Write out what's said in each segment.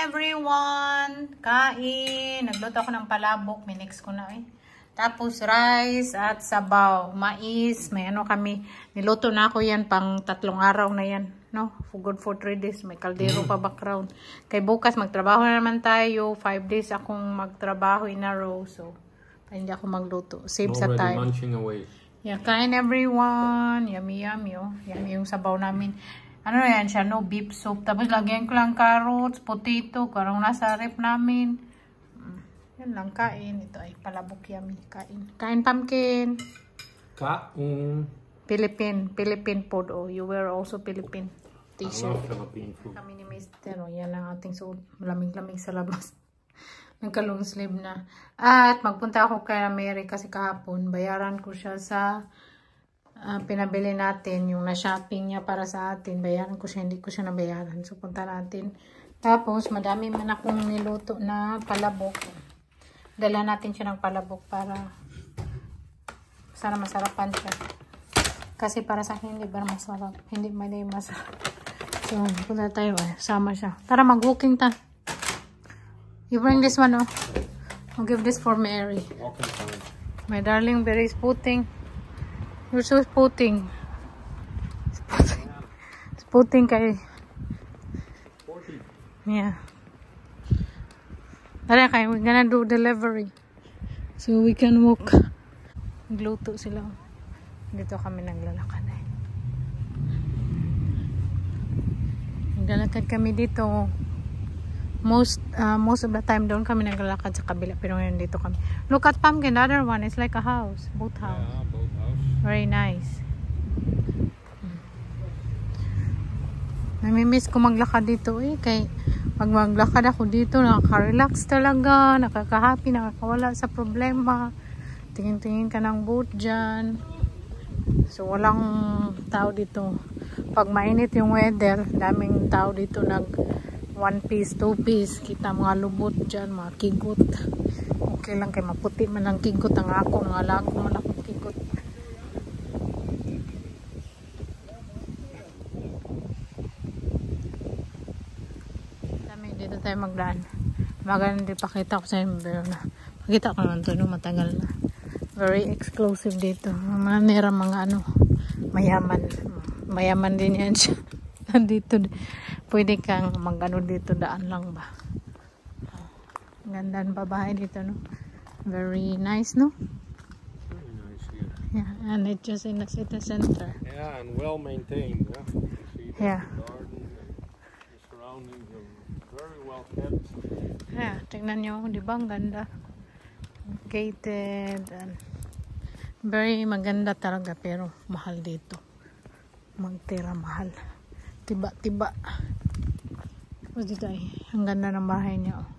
everyone! Kain! Nagluto ako ng palabok. Minix ko na Tapos rice at sabaw. Mais. May ano kami. Niluto na ako yan pang 3 araw na yan. No? Good for 3 days. May kaldero pa background. Kay bukas magtrabaho na naman tayo. 5 days akong magtrabaho in a row. So, hindi ako magluto. Save sa time. Already munching away. Yeah, kain everyone. Yummy, yummy. Yummy yung sabaw namin. Ano na yan siya, no? Beef soup. Tapos lagyan ko lang carrots, potato, karong nasa rep namin. Yan lang, kain. Ito ay palabok yummy. Kain. Kain pumpkin. Kain. Philippine food. Oh, you wear also Philippine t-shirt. I love Philippine food. Kami ni Mr. Oh, yan ang ating suot. Malamig-lamig sa labas. Nagka-long sleeve na. At magpunta ako kay Mary kasi kahapon. Bayaran ko siya sa pinabili natin, yung na-shopping niya para sa atin. Bayaran ko siya, hindi ko siya nabayaran. So, punta natin. Tapos, madami man akong niluto na palabok. Dala natin siya ng palabok para sana masarapan siya. Kasi para sa akin, hindi ba masarap? Hindi masarap. So, punta tayo. Sama siya. Tara, mag-walking ta. You bring this one, oh. I'll give this for Mary. Walking time. My darling, Berry is putting. You're so spooting. Spooting kay. 40. Yeah. Tara kay, we're gonna do delivery. So we can walk. Nagluto sila. Dito kami naglalakad Naglalakad kami dito. Most of the time doon kami naglalakad sa kabila. Pero ngayon dito kami. Look at pumpkin. The other one is like a house. Boat house. Yeah, boat house. Very nice. Namimiss ko maglakad dito kay pag maglakad ako dito nakaka-relax talaga, nakaka-happy, nakakawala sa problema. Tingin-tingin ka ng boat dyan. So walang tao dito. Pag mainit yung weather, daming tao dito nag 1 piece, 2 piece. Kita mga lubot dyan, mga kigot. Okay lang kay maputi man ang kigot. Ang ako, mga lago man akong kigot. Dito tayo magdaan. Maganda din pakita ko sa inyo. Pakita ko naman ito, no? Matagal na. Very exclusive dito. Mga ano, mayaman. Mayaman din yan siya. Dito, pwede kang mag-ano dito, daan lang ba? Ganda ng babae dito, no? Very nice, no? Very nice here. Yeah, and it's just in the city center. Yeah, and well maintained. Yeah. The garden and the surroundings are very well kept. Yeah, tingnan nyo, di ba? Ang ganda. Gated. And very maganda talaga, pero mahal dito. Magtira mahal. Tiba. O dito ay, ang ganda ng bahay niya. Oh.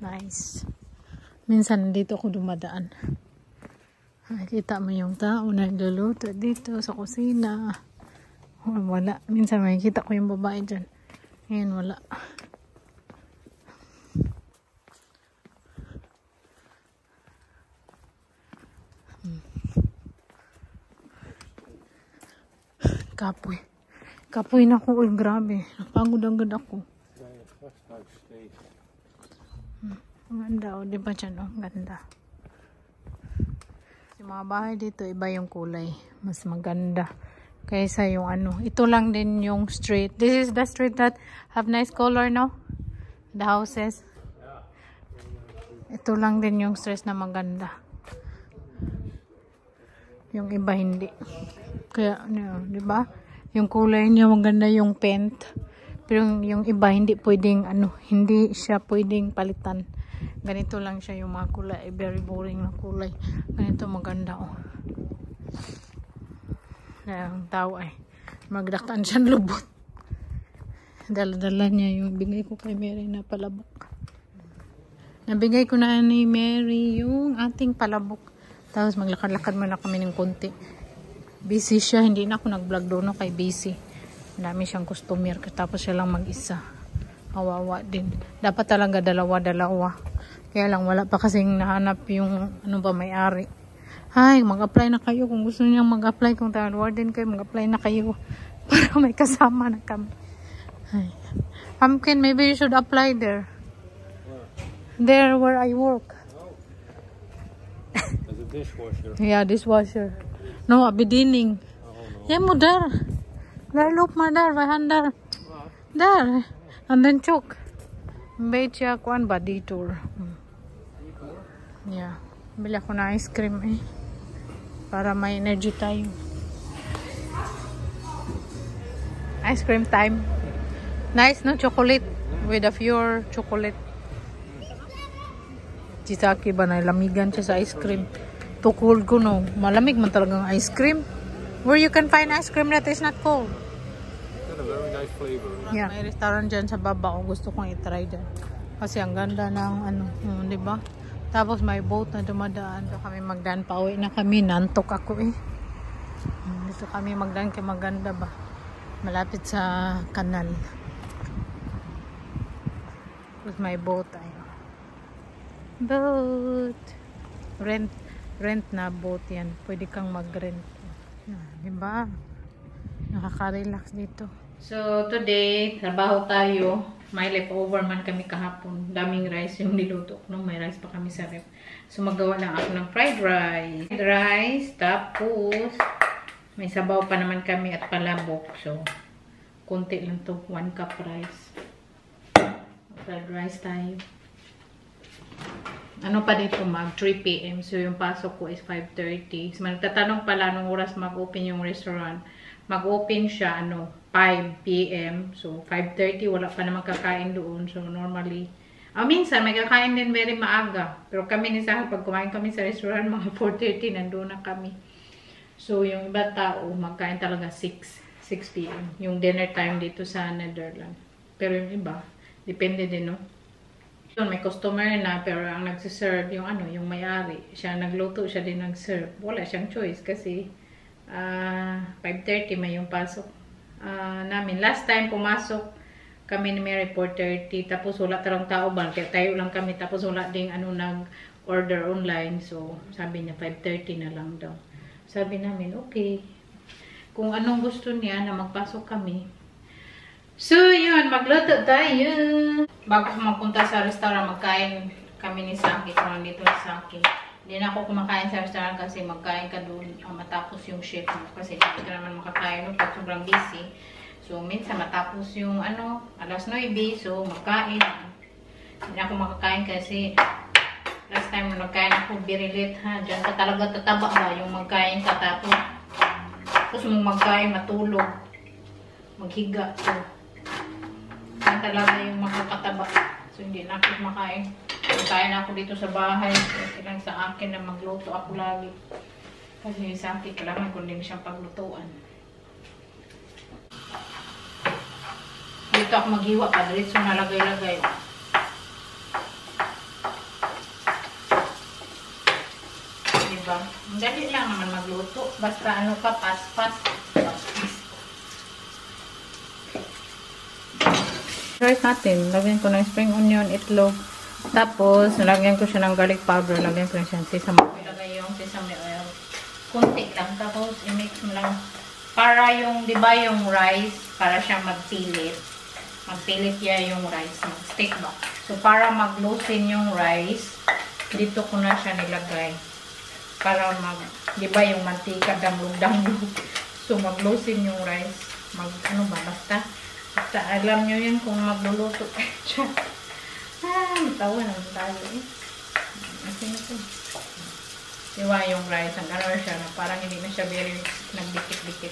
Nice. Minsan dito ako dumadaan. Nakikita mo yung tao na nagluluto dito sa kusina. Wala. Minsan makikita ko yung babae dyan. Ngayon wala. Kapoy na ako. Grabe. Napagod agad ako. Ang ganda. O, diba dyan? Ang ganda. Yung mga bahay dito, iba yung kulay. Mas maganda. Kaysa yung ano. Ito lang din yung street. This is the street that have nice color, no? The houses. Ito lang din yung street na maganda. Yung iba hindi. Kaya, ano, diba? Yung kulay niya maganda yung paint. Pero yung iba hindi pwedeng, ano, hindi siya pwedeng palitan. Ganito lang siya yung mga kulay. Very boring na kulay. Ganito maganda, oh. Ang tao ay magdakan siyang lubot. Dala-dala niya yung bigay ko kay Mary na palabok. Nabigay ko na ni Mary yung ating palabok. Tapos maglakad-lakad muna kami ng konti. Busy siya. Hindi na ako nag-vlog doon, no? Kay busy. Dami siyang customer. Tapos siya lang mag-isa. Kawawa din. Dapat talaga dalawa-dalawa. Kaya lang wala pa kasing nahanap yung ano ba may-ari. Hi, mag-apply na kayo kung gusto niyo mag-apply. Kung tawag warden kayo, mag-apply na kayo. Para may kasama na kami. Ay. Pumpkin, maybe you should apply there. There where I work. As a dishwasher. Yeah, dishwasher. No, abidining. Oh, no. Yeah, mo there. There, look mo there, by hand there. There. And then choke. Mbay siya kuan ba detour. Yeah. Bili ako na ice cream eh. Para may energy tayo. Ice cream time. Nice, no? Chocolate. With a pure chocolate. Chisaki ba na lamigan siya sa ice cream. Too cold ko, no? Malamig man talagang ice cream. Where you can find ice cream that is not cold. Got a very nice flavor. Yeah. May restaurant dyan sa baba kung gusto kong i-try dyan. Kasi ang ganda ng ano, di ba? Tapos may boat na dumadaan. Dito kami magdaan. Pauwi na kami. Nantok ako eh. Dito kami magdaan kaya maganda ba? Malapit sa kanal. Tapos may boat tayo. Boat. Rent na boat yan. Pwede kang mag-rent. Di ba? Nakaka-relax dito. So, today, trabaho tayo. May leftover man kami kahapon. Daming rice yung niluto. No? May rice pa kami sa ref. So, magawa lang ako ng fried rice. Fried rice, tapos, may sabaw pa naman kami at palabok. So, konti lang to. 1 cup rice. Fried rice tayo. Ano pa dito mag 3 PM. So, yung pasok ko is 5:30. So, magtatanong pala nung oras mag-open yung restaurant. Mag-open siya, 5 PM. So, 5:30, wala pa naman kakain doon. So, normally, minsan, may kakain din very maaga. Pero kami ni Sahal, pag kumain kami sa restaurant, mga 4:30, nandun na kami. So, yung iba tao, magkain talaga 6 PM. Yung dinner time dito sa Netherlands. Pero yung iba, depende din, no? So, may customer na, pero ang nagsiserve, yung yung may-ari. Siya nagluto, siya din nag-serve. Wala siyang choice kasi 5:30 may yung pasok namin. Last time pumasok kami ni Mary 4:30 tapos wala tarang tao ba kaya tayo lang kami tapos wala ding nag-order online. So sabi niya 5:30 na lang daw. Sabi namin okay. Kung anong gusto niya na magpasok kami. So yun, magluto tayo. Bago mapunta sa restaurant, magkain kami ni Saki. Kung nandito ni Saki. Hindi na ako kumakain sa restaurant kasi magkain ka doon matapos yung shift mo. Kasi hindi ka naman makakain pag sobrang busy. So, minsan matapos yung 9:00. So, magkain. Hindi na ako makakain kasi last time nagkain ako very late ha. Diyan ka talaga tataba ba yung magkain ka tapos mong magkain matulog. Maghiga. So, yan talaga yung makakataba. So, hindi na ako kumakain. Kaya na ako dito sa bahay. Okay lang sa akin na magluto ako lagi. Kasi sa akin, kailangan ko din siyang paglutuan. Dito ako maghiwa pa. Diretso na lagay-lagay. Diba? Ang dali lang naman magluto. Basta pas-pas. Rice natin. Lagyan ko ng spring onion, itlog. Tapos, nalagyan ko siya ng garlic powder. Lagyan ko siya ng sesame oil. Ilagay yung sesame oil. Kunti lang. Tapos, i-mix mo lang. Para yung, di ba yung rice, para siya magpilit. Magpilit ya yung rice. Mag-stick ba? So, para mag-loosen yung rice, dito ko na siya nilagay. Para di ba yung mantika, damlog-damlog. So, mag-loosen yung rice. Basta. Basta, alam nyo yun kung magluluto siya. Matawa naman tayo eh. Asin na ito. Diba yung rice, ang siya na parang hindi na siya very nagdikit-dikit.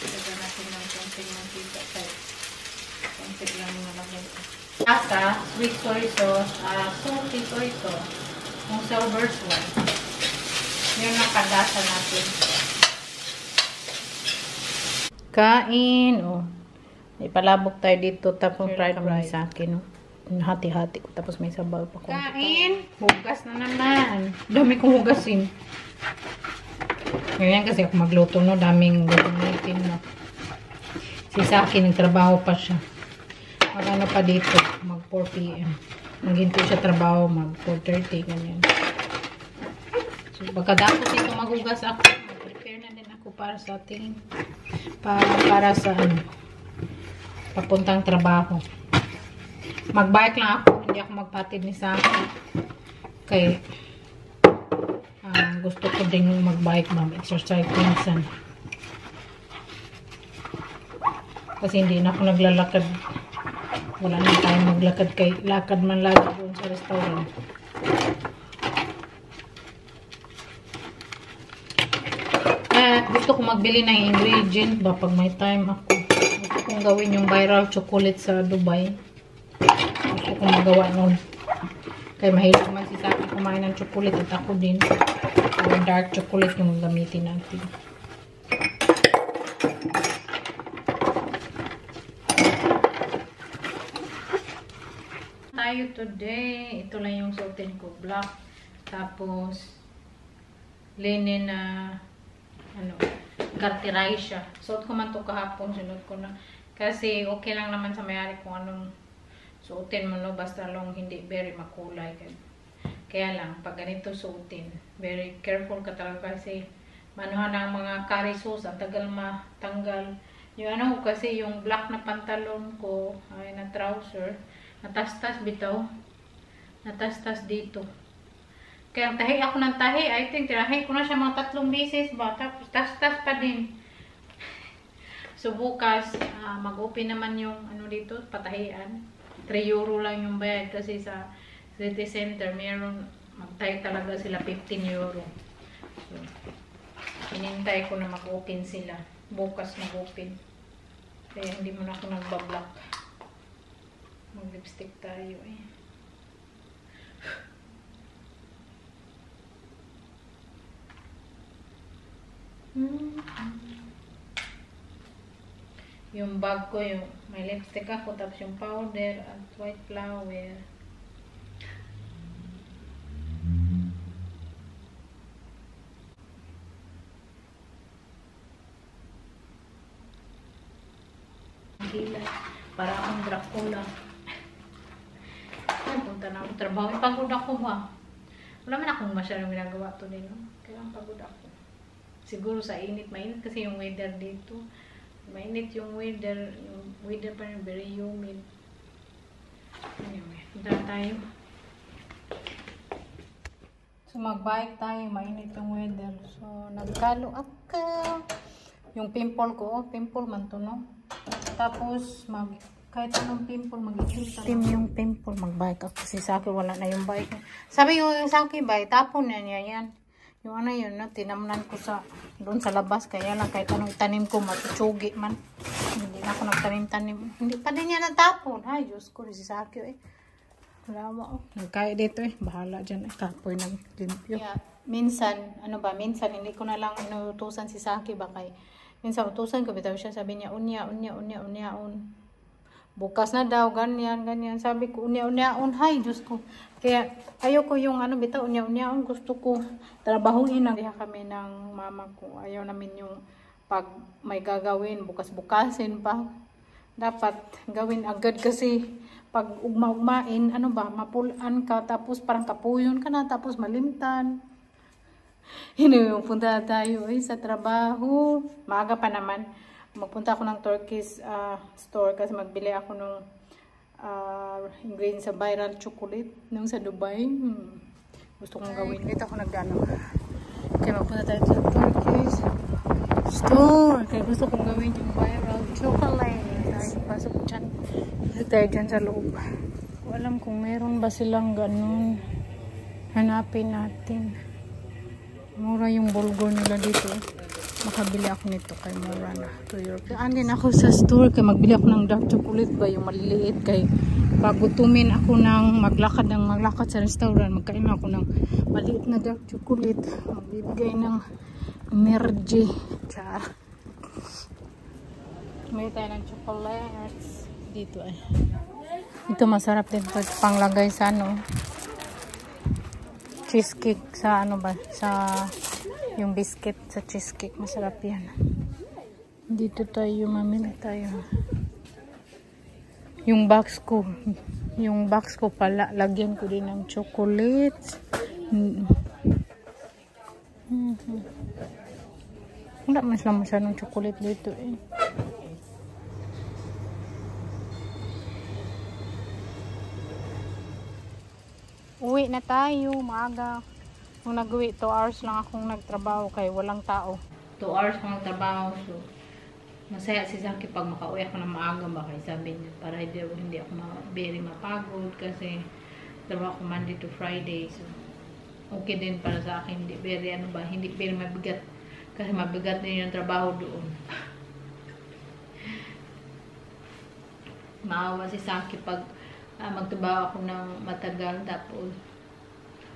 Lagyan natin ng konting mantika tayo. Konting lang nalagyan ko. Lasa, sweet soy sauce, salty soy sauce, yung silver one. Yun ang kadasa natin. Kain. Ipalabok tayo dito. Tapos fried rice sa akin. Hati-hati ko. Tapos may sabaw pa ko. Kain. Hugas na naman. Dami kong hugasin. Ganyan kasi ako magluto, no? Daming gutom-gutom, no? Si Saki, nagtrabaho pa siya. Magano pa dito. Mag 4 PM. Maghinto siya trabaho, mag 4:30, ganyan. So, pagkadapos ito magugas ako, mag-prepare na din ako para sa ating, para sa ano, papuntang trabaho. Mag-bike lang ako, hindi ako magpatid ni Saki. Kaya, gusto ko din mag-bike, mag-exercise minsan. Kasi hindi na ako naglalakad. Wala na tayong maglakad, kay lakad man lagi doon sa restaurant. Gusto ko magbili ng ingredient ba pag may time ako. Gusto kong gawin yung viral chocolate sa Dubai. Gusto kong magawa nun. Kaya mahilig man si Saki kumain ng chocolate at ako din. So, dark chocolate yung gamitin natin. Tayo today. Ito lang yung suotin ko. Black. Tapos linen na garteray siya. Suot ko man to kahapon. Sunod ko na. Kasi okay lang naman sa mayari kung anong suotin mo, no? Basta lang hindi very makulay. Kaya lang, pag ganito suotin, very careful ka talaga kasi manuhan ang mga curry sauce. Ang tagal matanggal. Yung ano kasi yung black na pantalon ko, ay na trouser, natastas bitaw. Natastas dito. Kaya tahi ako ng tahi. I think tirahi ko na siya mga 3 beses ba. Tapos tastas pa din. So bukas, mag-open naman yung ano dito, patahian. 3 euro lang yung bayad kasi sa city center meron, magtahi talaga sila 15 euro. So, hinintay ko na mag-open sila. Bukas mag-open. Kaya hindi mo na ako nagbablock. Mag-lipstick tayo eh. Yung bag ko, yung may lipstick ako, tapos yung powder at white flower. Gila, para akong Dracula. Ay, punta na ako trabaho. Pagod ako ba? Wala man akong masyadong ginagawa to din, no? Kaya ang pagod ako. Siguro sa init, mainit kasi yung weather dito. Mainit yung weather pa rin very humid. Anyway, punta tayo. So mag-bike tayo, mainit yung weather. So nagkalo ako. Yung pimple ko, pimple man to, no? Tapos kahit anong pimple, mag-itim yung pimple, mag-bike ako. Kasi sa akin wala na yung bike. Sabi yung sa akin, bike, tapon na niya yan. Yung ano yun, no? Tinamnan ko doon sa labas. Kaya lang kahit anong tanim ko, matutsugi man. Hindi na ako nagtanim-tanim. Hindi pa din niya natapon. Ay, Diyos ko, si Sakyo eh. Wala mo, oh. Nagkaya dito eh. Bahala dyan eh. Kapoy ng limpyo. Yeah. Minsan, minsan hindi ko na lang inutusan si Saki ba kay. Minsan utusan ko, bitaw siya. Sabi niya, unya. Bukas na daw, ganyan. Sabi ko, unya. Hay, Diyos ko. Kaya, ayoko yung bitaw, unya. Gusto ko trabahuin na. Kaya kami ng mama ko. Ayaw namin yung pag may gagawin, bukas-bukasin pa. Dapat gawin agad kasi pag ugma-ugmain, mapulan ka, tapos parang kapuyon ka na, tapos malimtan. Yung punta tayo sa trabaho. Maaga pa naman. Magpunta ako ng Turkish store kasi magbili ako ng ingredients sa viral chocolate nung sa Dubai. Gusto kong gawin. Dito ako nagdano. Kaya magpunta tayo sa Turkish store. Kaya gusto kong gawin yung viral chocolate. Pasok dyan. Pasok tayo dyan sa loob. Alam kung meron ba silang ganun. Hanapin natin. Mura yung bulgur nila dito. Makabili ako nito kay mura na. 2 euro. Daan din ako sa store kay magbili ako ng dark chocolate ba yung maliliit kay pagutumin ako ng maglakad sa restaurant. Magkain ako ng maliit na dark chocolate. Magbibigay ng energy. Char. May tayo ng chocolates dito eh. Ito masarap din ito panglagay sa cheesecake sa sa yung biscuit sa cheesecake, masarap yan. Dito tayo mamili tayo. Yung box ko Yung box ko pala, lagyan ko din ng chocolates. Wala mas lang masyadong chocolate dito eh. Uwi na tayo, maaga. Kung nag-uwi, 2 hours lang akong nagtrabaho kay walang tao. 2 hours akong nagtrabaho, so masaya si Zaki pag makauwi ako na maaga ba kay sabi niya para hindi ako very mapagod kasi trabaho ko Monday to Friday, so okay din para sa akin, hindi very hindi very mabigat kasi mabigat din yung trabaho doon. Maawa si Zaki pag magtrabaho ako ng matagal tapos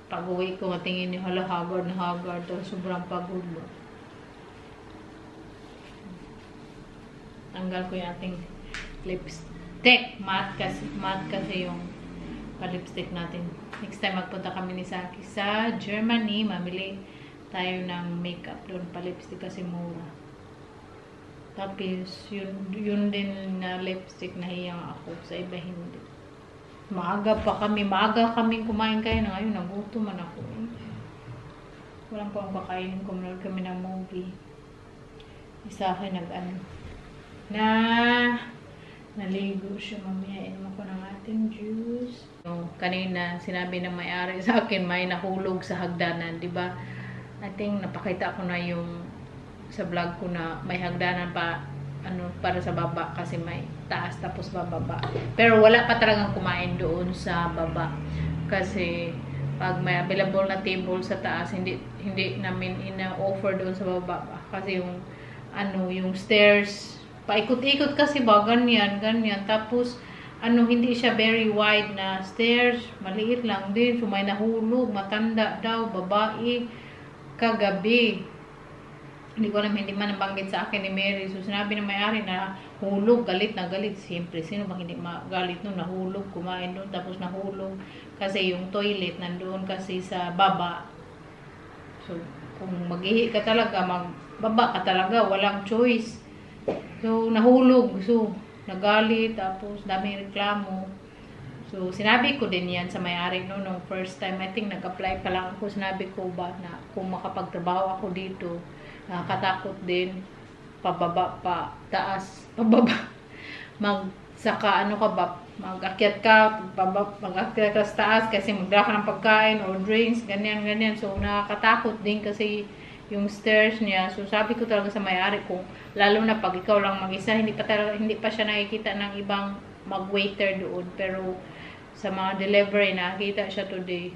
pag uwi ko matingin niya hala haggard na haggard tapos sobrang pagod mo. Tanggal ko yung ating lipstick. Matte kasi yung pa-lipstick natin. Next time magpunta kami ni Zaki sa Germany. Mamili tayo ng makeup doon. Pa-lipstick kasi mura. Tapos, yun din na lipstick na hiyang ako. Sa iba hindi. Maaga kaming kumain kayo na ngayon. Nagutom man ako. Walang pa ang kakainin. Kumunod kami ng movie. Isa akin naligo siya mamaya. Inom ako ng ating juice. So, kanina sinabi ng may-ari sa akin may nahulog sa hagdanan, di ba? I think napakita ko na yung sa vlog ko na may hagdanan pa para sa baba kasi may taas tapos bababa. Pero wala pa talagang kumain doon sa baba kasi pag may available na table sa taas hindi namin ina-offer doon sa baba kasi yung stairs paikot-ikot kasi ba, ganyan. Tapos, hindi siya very wide na stairs. Maliit lang din. So, may nahulog. Matanda daw. Babae. Kagabi. Hindi ko alam, hindi man nabanggit sa akin ni Mary. So, sinabi na may-ari na hulog. Galit na galit. Siyempre, sino bang hindi magalit nun? Nahulog. Kumain doon. Tapos, nahulog. Kasi yung toilet nandoon kasi sa baba. So, kung mag-ihi ka talaga, magbaba ka talaga. Walang choice. So, nahulog. So, nagalit. Tapos, daming reklamo. So, sinabi ko din yan sa may-ari nung first time. I think, nag-apply pa lang ako. Sinabi ko ba na kung makapagtrabaho ako dito, nakakatakot din. Pababa pa. Taas. Pababa. Mag-akyat ka sa taas kasi magdala ka ng pagkain or drinks. Ganyan. So, nakakatakot din kasi yung stairs niya. So, sabi ko talaga sa may-ari kung lalo na pag ikaw lang mag-isa, hindi pa siya nakikita ng ibang mag-waiter doon. Pero, sa mga delivery, nakikita siya today.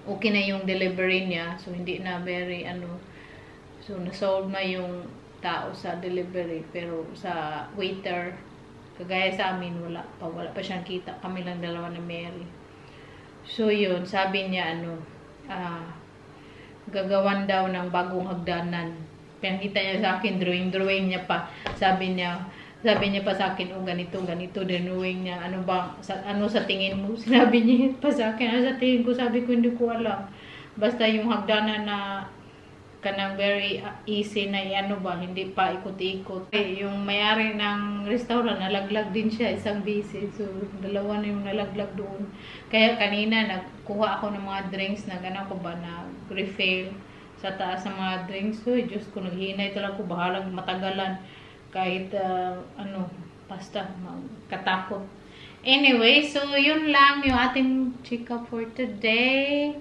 Okay na yung delivery niya. So, hindi na very, so, nasolve na yung tao sa delivery. Pero, sa waiter, kagaya sa amin, wala pa siyang kita. Kami lang dalawa na Mary. So, yun, sabi niya, gagawan daw ng bagong hagdanan. Pinakita niya sa akin, drawing niya pa. Sabi niya pa sa akin, ganito, drawing niya. Ano sa tingin mo? Sinabi niya pa sa akin, sa tingin ko, sabi ko, hindi ko alam. Basta yung hagdanan na kanang very easy na hindi pa ikot-ikot. Yung may-ari ng restaurant, nalaglag din siya, isang busy. So, dalawa na yung nalaglag doon. Kaya kanina, nagkuha ako ng mga drinks na refill sa taas ng mga drinks. So, Diyos ko, naghinay talaga ko, bahalang matagalan. Kahit, basta, katakot. Anyway, so, yun lang yung ating chika for today.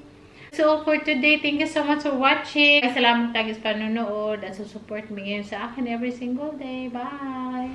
So, for today, thank you so much for watching. Salamat tayo sa panonood at sa support mo sa akin every single day. Bye!